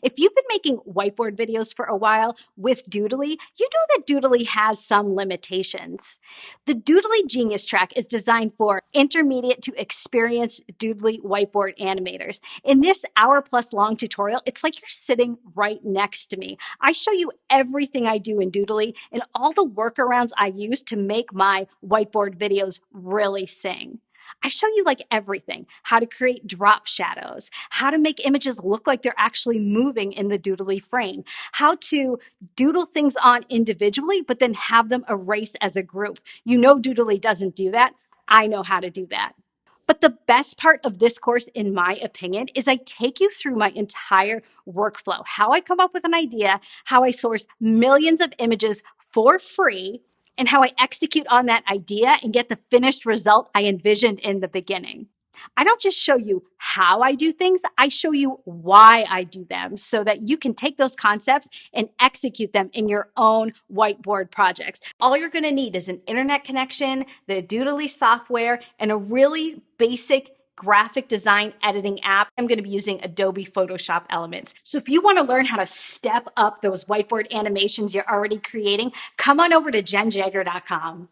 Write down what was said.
If you've been making whiteboard videos for a while with Doodly, you know that Doodly has some limitations. The Doodly Genius Track is designed for intermediate to experienced Doodly whiteboard animators. In this hour-plus long tutorial, it's like you're sitting right next to me. I show you everything I do in Doodly and all the workarounds I use to make my whiteboard videos really sing. I show you like everything, how to create drop shadows, how to make images look like they're actually moving in the Doodly frame, how to doodle things on individually, but then have them erase as a group. You know Doodly doesn't do that. I know how to do that. But the best part of this course, in my opinion, is I take you through my entire workflow, how I come up with an idea, how I source millions of images for free, and how I execute on that idea and get the finished result I envisioned in the beginning. I don't just show you how I do things, I show you why I do them so that you can take those concepts and execute them in your own whiteboard projects. All you're going to need is an internet connection, the Doodly software, and a really basic graphic design editing app. I'm going to be using Adobe Photoshop Elements. So if you want to learn how to step up those whiteboard animations you're already creating, come on over to jenjagger.com.